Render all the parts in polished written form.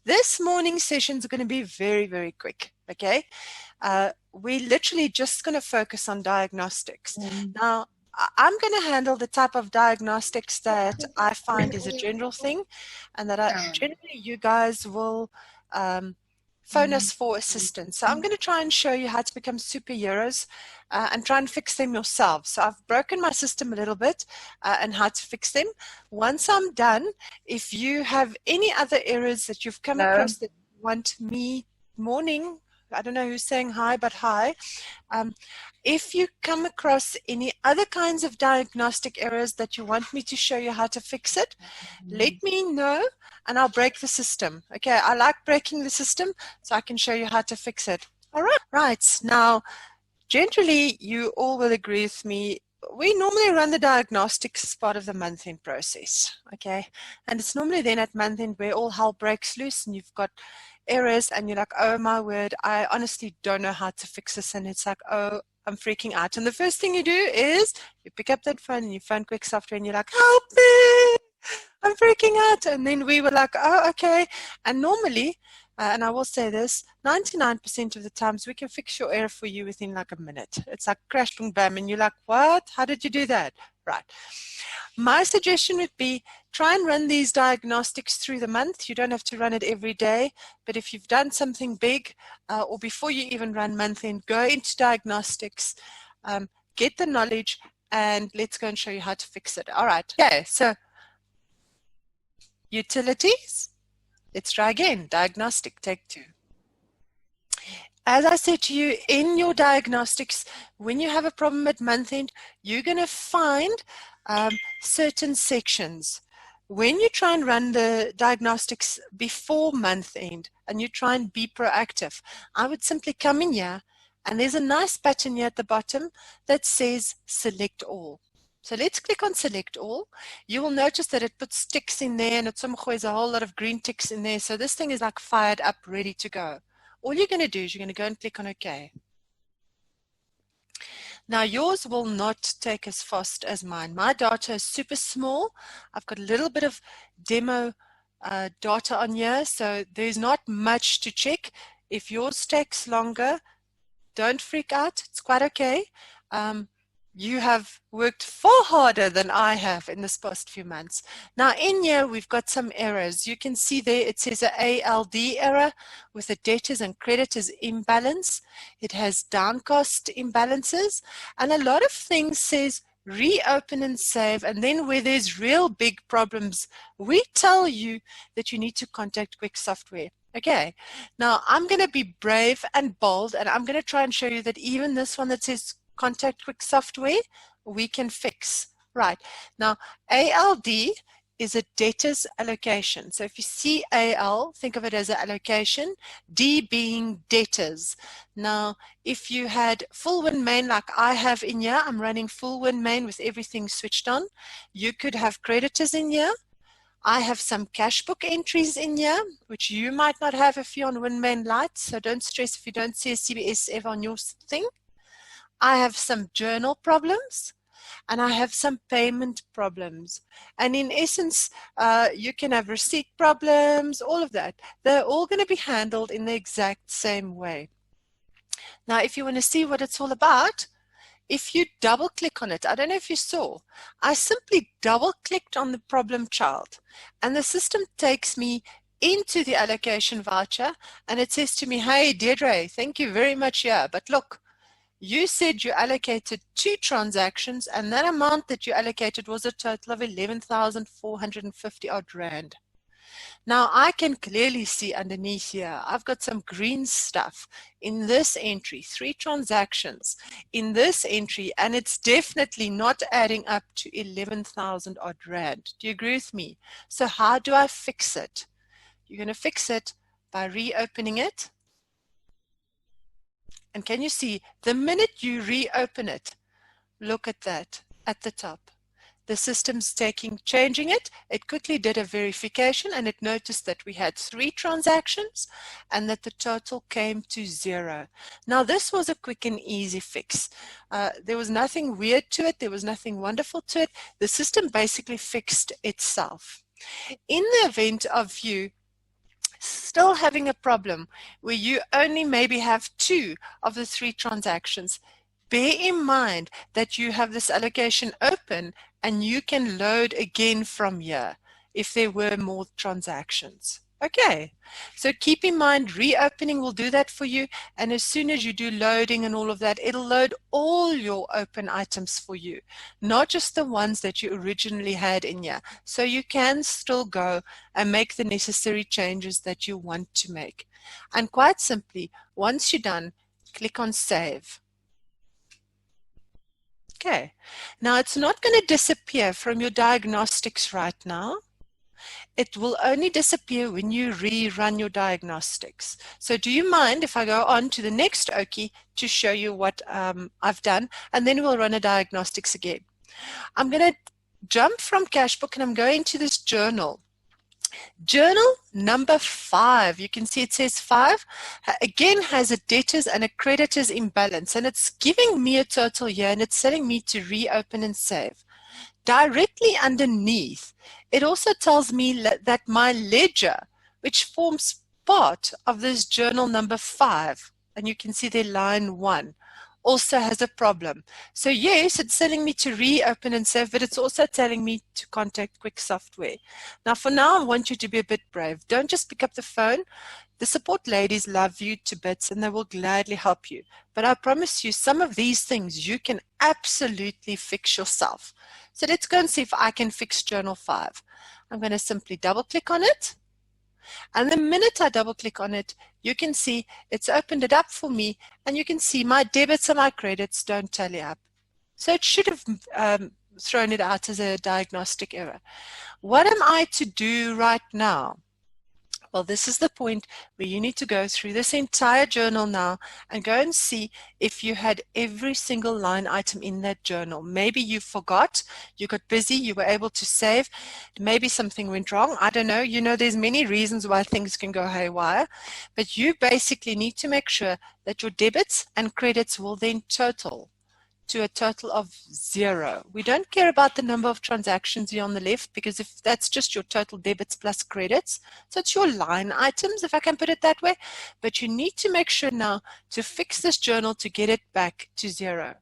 This morning session is going to be very, very quick, okay? We're literally just going to focus on diagnostics. Now, I'm going to handle the type of diagnostics that I find is a general thing, and that generally you guys will phone us for assistance. So I'm going to try and show you how to become superheroes and try and fix them yourselves. So I've broken my system a little bit and how to fix them. Once I'm done, if you have any other errors that you've come across that you want me, morning, I don't know who's saying hi, but hi. If you come across any other kinds of diagnostic errors that you want me to show you how to fix it, let me know and I'll break the system. Okay, I like breaking the system so I can show you how to fix it. All right, right. Now, generally, you all will agree with me. We normally run the diagnostics as part of the month-end process, okay? And it's normally then at month-end where all hell breaks loose and you've got errors and you're like, oh my word, I honestly don't know how to fix this. And it's like, oh, I'm freaking out. And the first thing you do is you pick up that phone and you phone Quick Software and you're like, help me, I'm freaking out. And then we were like, oh, okay. And normally, and I will say this, 99% of the times we can fix your error for you within like a minute. It's like crash, boom, bam, and you're like, what? How did you do that? Right. My suggestion would be try and run these diagnostics through the month. You don't have to run it every day, but if you've done something big or before you even run month end, go into diagnostics, get the knowledge, and let's go and show you how to fix it. All right. Okay, so utilities. Let's try again. Diagnostic, take 2. As I said to you, in your diagnostics, when you have a problem at month end, you're going to find certain sections. When you try and run the diagnostics before month end and you try and be proactive, I would simply come in here and there's a nice button here at the bottom that says select all. So let's click on select all. You will notice that it puts ticks in there and it's a whole lot of green ticks in there. So this thing is like fired up, ready to go. All you're going to do is you're going to go and click on OK. Now yours will not take as fast as mine. My data is super small. I've got a little bit of demo data on here, so there's not much to check. If yours takes longer, don't freak out. It's quite okay. You have worked far harder than I have in this past few months. Now in here we've got some errors. You can see there it says a ALD error with a debtors and creditors imbalance. It has downcast imbalances and a lot of things says reopen and save, and then where there's real big problems we tell you that you need to contact Quick Software. Okay, now I'm going to be brave and bold and I'm going to try and show you that even this one that says contact Quick Software, we can fix. Right. Now, ALD is a debtors allocation. So if you see AL, think of it as an allocation, D being debtors. Now, if you had full win main like I have in here, I'm running full win main with everything switched on. You could have creditors in here. I have some cash book entries in here, which you might not have if you're on WinMain Lite, so don't stress if you don't see a CBS ever on your thing. I have some journal problems and I have some payment problems. And in essence, you can have receipt problems, all of that. They're all going to be handled in the exact same way. Now, if you want to see what it's all about, if you double click on it, I don't know if you saw, I simply double clicked on the problem child and the system takes me into the allocation voucher and it says to me, hey, Deirdre, thank you very much, yeah, but look, you said you allocated 2 transactions and that amount that you allocated was a total of 11,450 odd rand. Now I can clearly see underneath here, I've got some green stuff in this entry, 3 transactions in this entry, and it's definitely not adding up to 11,000 odd rand. Do you agree with me? So how do I fix it? You're going to fix it by reopening it. And can you see, the minute you reopen it, look at that at the top. The system's changing it. It quickly did a verification and it noticed that we had 3 transactions and that the total came to 0. Now this was a quick and easy fix. There was nothing weird to it. There was nothing wonderful to it. The system basically fixed itself. In the event of you still having a problem where you only maybe have 2 of the 3 transactions, bear in mind that you have this allocation open and you can load again from here if there were more transactions. Okay, so keep in mind reopening will do that for you, and as soon as you do loading and all of that, it'll load all your open items for you, not just the ones that you originally had in here. So you can still go and make the necessary changes that you want to make. And quite simply, once you're done, click on Save. Okay, now it's not going to disappear from your diagnostics right now. It will only disappear when you rerun your diagnostics. So do you mind if I go on to the next Oki to show you what I've done, and then we'll run a diagnostics again. I'm going to jump from Cashbook and I'm going to this journal. Journal number 5, you can see it says 5, again has a debtors and a creditors imbalance, and it's giving me a total here and it's telling me to reopen and save. Directly underneath, it also tells me that my ledger, which forms part of this journal number 5, and you can see there line 1, also has a problem. So yes, it's telling me to reopen and save, but it's also telling me to contact Quick Software. Now for now, I want you to be a bit brave. Don't just pick up the phone. The support ladies love you to bits and they will gladly help you. But I promise you, some of these things you can absolutely fix yourself. So let's go and see if I can fix Journal 5. I'm going to simply double click on it. And the minute I double click on it, you can see it's opened it up for me, and you can see my debits and my credits don't tally up. So it should have thrown it out as a diagnostic error. What am I to do right now? Well, this is the point where you need to go through this entire journal now and go and see if you had every single line item in that journal. Maybe you forgot, you got busy, you were able to save, maybe something went wrong. I don't know. You know, there's many reasons why things can go haywire, but you basically need to make sure that your debits and credits will then total to a total of 0. We don't care about the number of transactions here on the left, because if that's just your total debits plus credits, so it's your line items, if I can put it that way. But you need to make sure now to fix this journal to get it back to 0.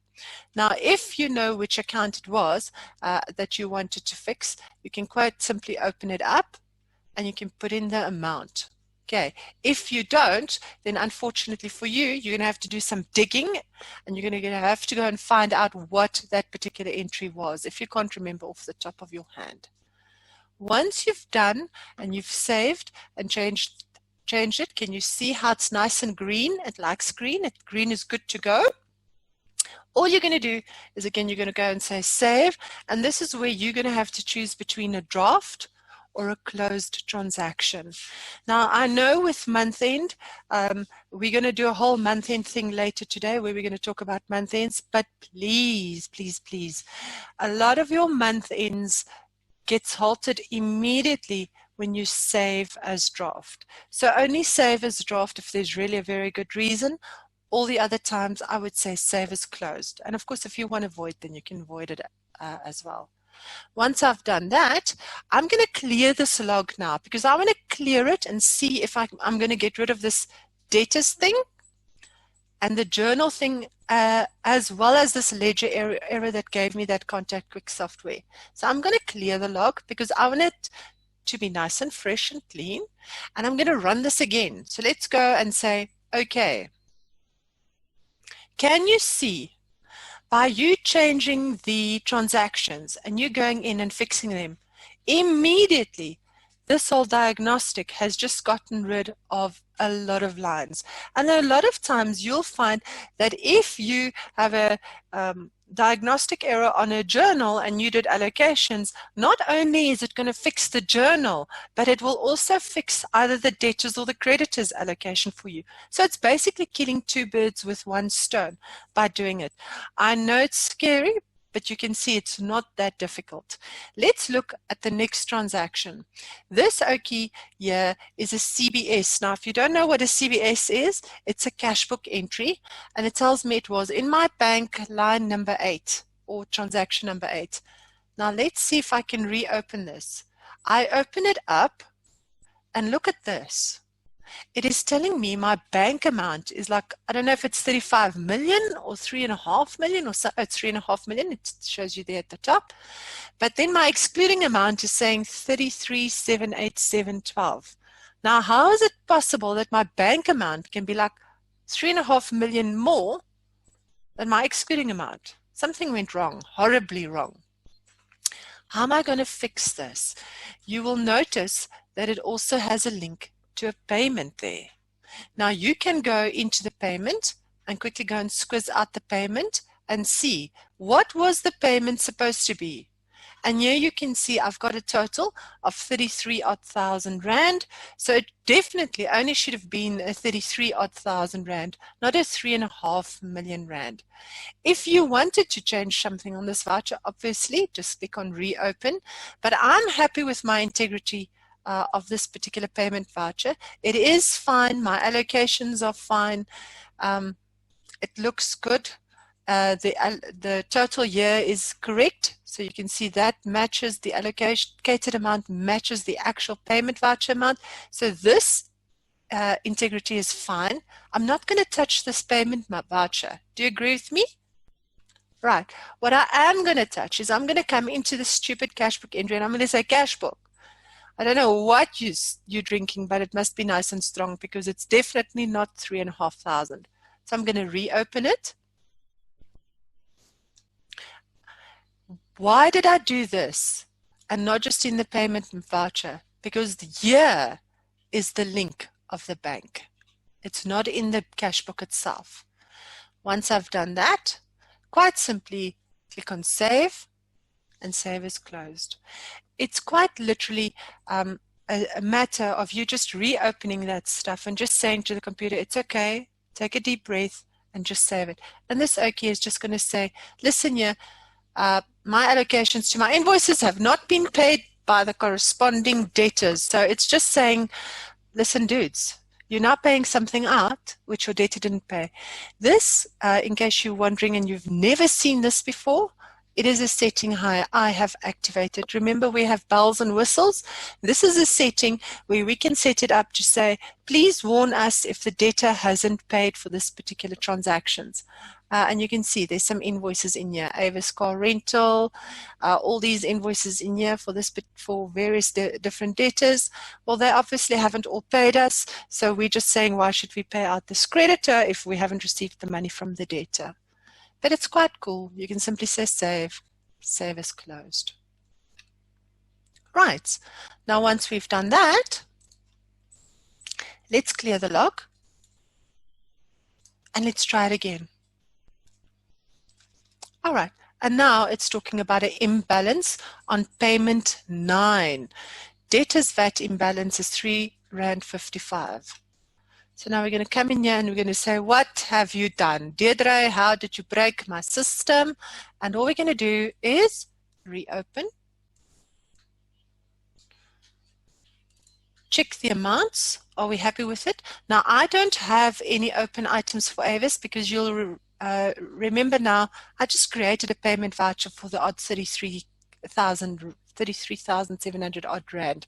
Now, if you know which account it was that you wanted to fix, you can quite simply open it up and you can put in the amount. Okay, if you don't, then unfortunately for you, you're going to have to do some digging and you're going to have to go and find out what that particular entry was if you can't remember off the top of your hand. Once you've done and you've saved and changed it, can you see how it's nice and green? It likes green. Green is good to go. All you're going to do is, again, you're going to go and say save, and this is where you're going to have to choose between a draft or a closed transaction. Now, I know with month end, we're going to do a whole month end thing later today where we're going to talk about month ends, but please, please, please, a lot of your month ends gets halted immediately when you save as draft. So only save as draft if there's really a very good reason. All the other times, I would say save as closed. And of course, if you want to void, then you can void it as well. Once I've done that, I'm going to clear this log now because I want to clear it and see if I'm going to get rid of this debtors thing and the journal thing as well as this ledger error that gave me that contact Quick Software. So I'm going to clear the log because I want it to be nice and fresh and clean, and I'm going to run this again. So let's go and say, okay, can you see by you changing the transactions and you going in and fixing them, immediately this whole diagnostic has just gotten rid of a lot of lines. And a lot of times you'll find that if you have a diagnostic error on a journal and you did allocations, not only is it going to fix the journal, but it will also fix either the debtors or the creditors allocation for you. So it's basically killing 2 birds with 1 stone by doing it. I know it's scary, but you can see it's not that difficult. Let's look at the next transaction. This Oki here is a CBS. Now, if you don't know what a CBS is, it's a cash book entry, and it tells me it was in my bank line number 8 or transaction number 8. Now, let's see if I can reopen this. I open it up and look at this. it is telling me my bank amount is like, I don't know if it's 35 million or 3.5 million or so. It's 3.5 million. It shows you there at the top. But then my excluding amount is saying 33,787.12. Now, how is it possible that my bank amount can be like 3.5 million more than my excluding amount? Something went wrong, horribly wrong. How am I going to fix this? You will notice that it also has a link to a payment there. Now you can go into the payment and quickly go and squiz out the payment and see what was the payment supposed to be. And here you can see I've got a total of 33,000 rand. So it definitely only should have been a 33,000 rand, not a 3.5 million rand. If you wanted to change something on this voucher, obviously just click on reopen. But I'm happy with my integrity of this particular payment voucher. It is fine. My allocations are fine. It looks good. The total year is correct. So you can see that matches the allocated amount, matches the actual payment voucher amount. So this integrity is fine. I'm not going to touch this payment voucher. Do you agree with me? Right. What I am going to touch is I'm going to come into the stupid cashbook entry and I'm going to say cashbook. I don't know what you're drinking, but it must be nice and strong because it's definitely not 3,500. So I'm going to reopen it. Why did I do this and not just in the payment voucher? Because the year is the link of the bank. It's not in the cashbook itself. Once I've done that, quite simply click on save and save is closed. It's quite literally a matter of you just reopening that stuff and just saying to the computer, it's okay, take a deep breath and just save it. And this OK is just going to say, listen here, my allocations to my invoices have not been paid by the corresponding debtors. So it's just saying, listen, dudes, you're now paying something out which your debtor didn't pay. This, in case you're wondering and you've never seen this before, it is a setting I have activated. Remember, we have bells and whistles. This is a setting where we can set it up to say, please warn us if the debtor hasn't paid for this particular transactions. And you can see there's some invoices in here, Avis car rental, all these invoices in here for various different debtors. Well, they obviously haven't all paid us, so we're just saying, why should we pay out this creditor if we haven't received the money from the debtor? But it's quite cool. You can simply say save, save is closed. Right, now once we've done that, let's clear the log and let's try it again. All right, and now it's talking about an imbalance on payment 9. Debtors VAT imbalance is R3.55. So now we're going to come in here and we're going to say, what have you done? Deirdre, how did you break my system? And all we're going to do is reopen. Check the amounts. Are we happy with it? Now, I don't have any open items for Avis because you'll remember now, I just created a payment voucher for the odd 33,700 odd rand.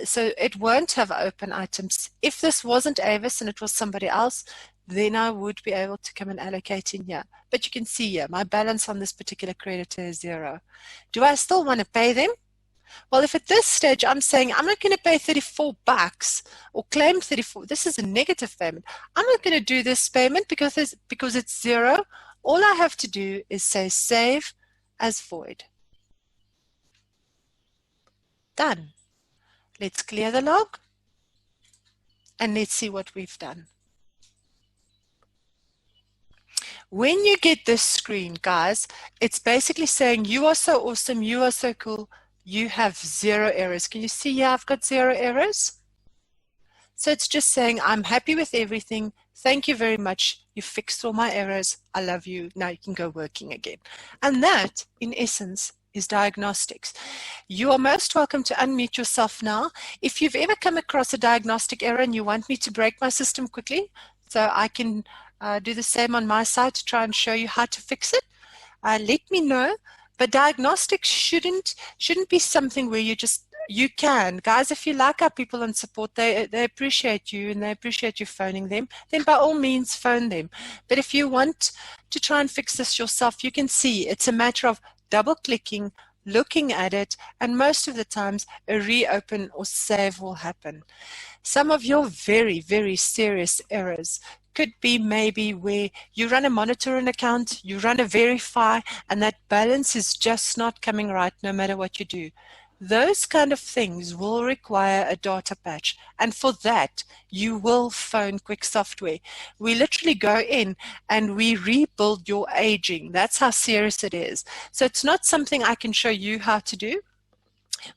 So it won't have open items. If this wasn't Avis and it was somebody else, then I would be able to come and allocate in here. But you can see here, my balance on this particular creditor is 0. Do I still want to pay them? Well, if at this stage I'm saying I'm not going to pay 34 bucks or claim 34, this is a negative payment. I'm not going to do this payment because it's 0. All I have to do is say save as void. Done. Let's clear the log and let's see what we've done. When you get this screen, guys, it's basically saying you are so awesome, you are so cool, you have 0 errors. Can you see here I've got 0 errors? So it's just saying I'm happy with everything. Thank you very much. You fixed all my errors. I love you. Now you can go working again. And that, in essence, is Diagnostics. You are most welcome to unmute yourself now. If you've ever come across a diagnostic error and you want me to break my system quickly, so I can do the same on my side to try and show you how to fix it, let me know. But diagnostics shouldn't be something where you just You can. Guys, if you like our people on support, they appreciate you and they appreciate you phoning them, then by all means phone them. But if you want to try and fix this yourself, you can see it's a matter of double-clicking, looking at it, and most of the times a reopen or save will happen. Some of your very, very serious errors could be maybe where you run a monitoring account, you run a verify, and that balance is just not coming right no matter what you do. Those kind of things will require a data patch, and for that you will phone Quick Software. We literally go in and we rebuild your aging. That's how serious it is. So it's not something I can show you how to do.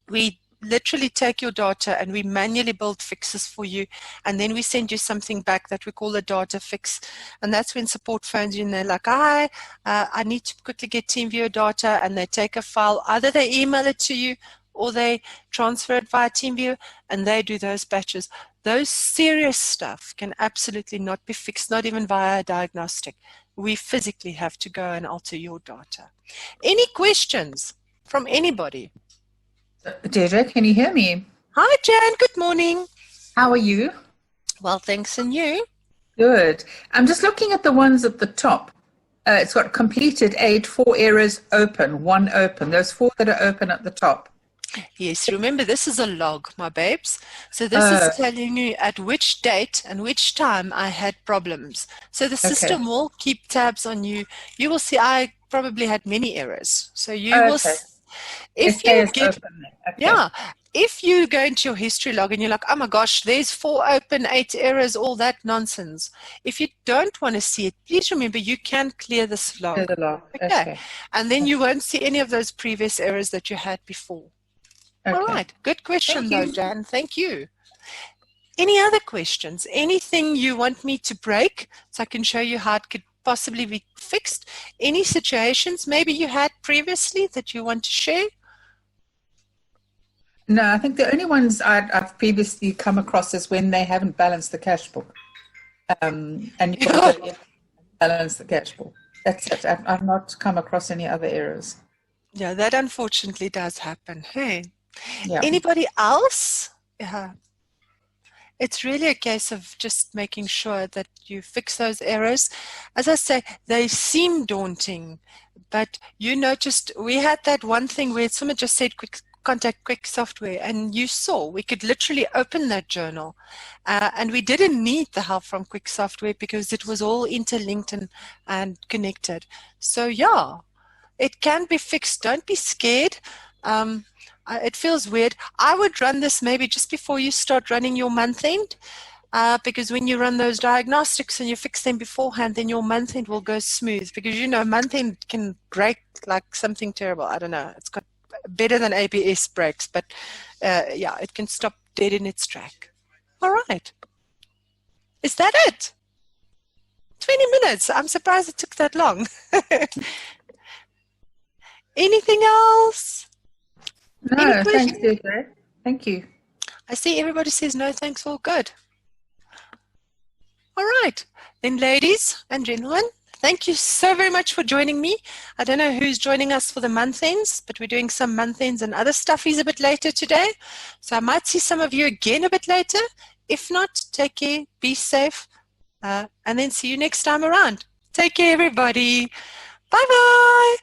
We literally take your data and we manually build fixes for you, and then we send you something back that we call a data fix, and that's when support phones you and they're like, hi, I need to quickly get TeamViewer data, and they take a file, either they email it to you or they transfer it via TeamViewer, and they do those batches. Those serious stuff can absolutely not be fixed, not even via a diagnostic. We physically have to go and alter your data. Any questions from anybody? Deirdre, can you hear me? Hi, Jan. Good morning. How are you? Well, thanks, and you? Good. I'm just looking at the ones at the top. It's got completed 8, 4 errors open, 1 open. Those 4 that are open at the top. Yes, remember this is a log, my babes. So this is telling you at which date and which time I had problems. So the system will keep tabs on you. You will see I probably had many errors. So you will, if you get, if you go into your history log and you're like, oh my gosh, there's 4 open, 8 errors, all that nonsense. If you don't want to see it, please remember you can clear this log. Clear the log. Okay. And then you won't see any of those previous errors that you had before. All right. Good question, though, Jan. Thank you. Any other questions? Anything you want me to break so I can show you how it could possibly be fixed? Any situations maybe you had previously that you want to share? No, I think the only ones I've previously come across is when they haven't balanced the cash book. And you've got to balance the cash book. That's it. I've not come across any other errors. Yeah, that unfortunately does happen. Hey. Yeah. Anybody else? Yeah. It's really a case of just making sure that you fix those errors. As I say, they seem daunting, but you noticed we had that one thing where someone just said contact Quick Software, and you saw we could literally open that journal, and we didn't need the help from Quick Software because it was all interlinked and connected. So yeah, it can be fixed. Don't be scared. It feels weird. I would run this maybe just before you start running your month end, because when you run those diagnostics and you fix them beforehand, then your month end will go smooth, because you know month end can break like something terrible. I don't know. It's got better than ABS breaks, but yeah, it can stop dead in its track. All right. Is that it? 20 minutes. I'm surprised it took that long. Anything else? No, thanks, Deirdre. Thank you. I see everybody says no, thanks, all good. All right. Then, ladies and gentlemen, thank you so very much for joining me. I don't know who's joining us for the month ends, but we're doing some month ends and other stuffies a bit later today. So I might see some of you again a bit later. If not, take care, be safe, and then see you next time around. Take care, everybody. Bye-bye.